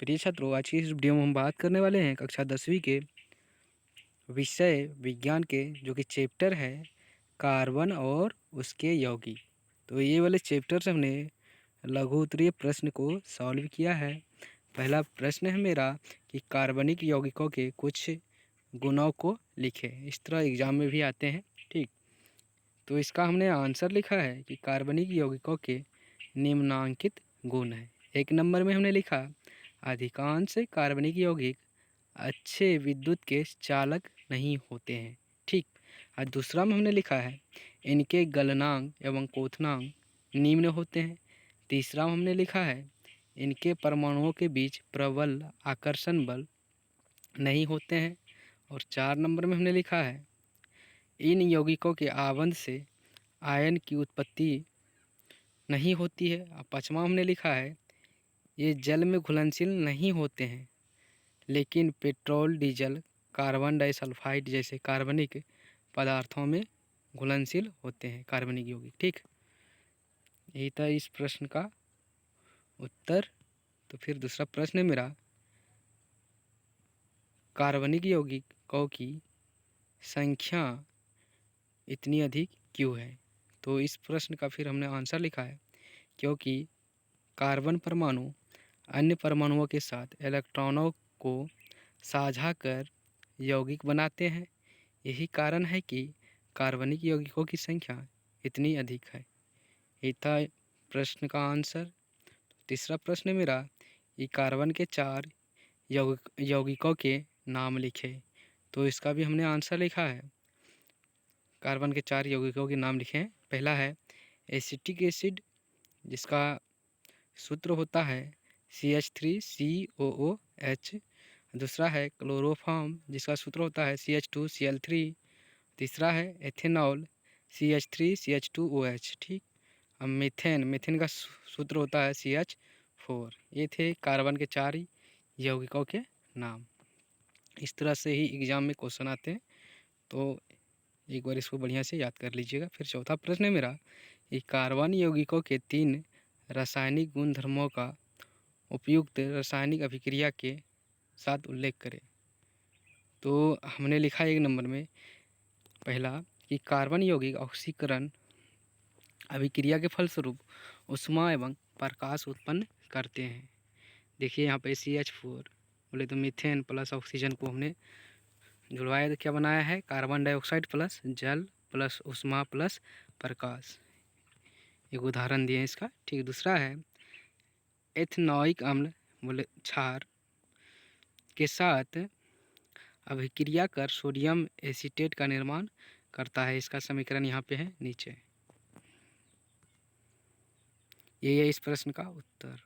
प्रिय छात्रों, आज की इस वीडियो में हम बात करने वाले हैं कक्षा 10वीं के विषय विज्ञान के जो कि चैप्टर है कार्बन और उसके यौगिक। तो ये वाले चैप्टर से हमने लघु उत्तरीय प्रश्न को सॉल्व किया है। पहला प्रश्न है मेरा कि कार्बनिक यौगिकों के कुछ गुणों को लिखें। इस तरह एग्जाम में भी आते हैं। ठीक, तो इसका हमने आंसर लिखा है कि कार्बनिक यौगिकों के निम्नांकित गुण हैं। एक नंबर में हमने लिखा अधिकांश कार्बनिक यौगिक अच्छे विद्युत के चालक नहीं होते हैं। ठीक, और दूसरा में हमने लिखा है इनके गलनांक एवं क्वथनांक निम्न होते हैं। तीसरा में हमने लिखा है इनके परमाणुओं के बीच प्रबल आकर्षण बल नहीं होते हैं। और 4 नंबर में हमने लिखा है इन यौगिकों के आवंत से आयन की उत्पत्ति नहीं होती है। और 5वां हमने लिखा है ये जल में घुलनशील नहीं होते हैं, लेकिन पेट्रोल, डीजल, कार्बन डाइसल्फाइड जैसे कार्बनिक पदार्थों में घुलनशील होते हैं कार्बनिक यौगिक। ठीक, यही था इस प्रश्न का उत्तर। तो फिर दूसरा प्रश्न है मेरा कार्बनिक यौगिकों की संख्या इतनी अधिक क्यों है। तो इस प्रश्न का फिर हमने आंसर लिखा है क्योंकि कार्बन परमाणु अन्य परमाणुओं के साथ इलेक्ट्रॉनों को साझा कर यौगिक बनाते हैं। यही कारण है कि कार्बनिक यौगिकों की संख्या इतनी अधिक है। ये था प्रश्न का आंसर। तीसरा प्रश्न मेरा ये कार्बन के 4 यौगिकों के नाम लिखे। तो इसका भी हमने आंसर लिखा है। कार्बन के 4 यौगिकों के नाम लिखे हैं। पहला है एसिटिक एसिड, जिसका सूत्र होता है CH3COOH। दूसरा है क्लोरोफॉर्म, जिसका सूत्र होता है CH2Cl3। तीसरा है एथेनॉल, CH3CH2OH। ठीक, अब मीथेन का सूत्र होता है CH4। ये थे कार्बन के 4 यौगिकों के नाम। इस तरह से ही एग्जाम में क्वेश्चन आते हैं, तो एक बार इसको बढ़िया से याद कर लीजिएगा। फिर चौथा प्रश्न है मेरा ये कार्बन यौगिकों के 3 रासायनिक गुणधर्मों का उपयुक्त रासायनिक अभिक्रिया के साथ उल्लेख करें। तो हमने लिखा है 1 नंबर में पहला कि कार्बन यौगिक ऑक्सीकरण अभिक्रिया के फलस्वरूप ऊष्मा एवं प्रकाश उत्पन्न करते हैं। देखिए यहाँ पे CH4 बोले तो मीथेन प्लस ऑक्सीजन को हमने जुड़वाया तो क्या बनाया है कार्बन डाइऑक्साइड प्लस जल प्लस ऊष्मा प्लस प्रकाश। एक उदाहरण दिए इसका। ठीक, दूसरा है एथनोइक अम्ल बोले क्षार के साथ अभिक्रिया कर सोडियम एसीटेट का निर्माण करता है। इसका समीकरण यहाँ पे है नीचे। ये है इस प्रश्न का उत्तर।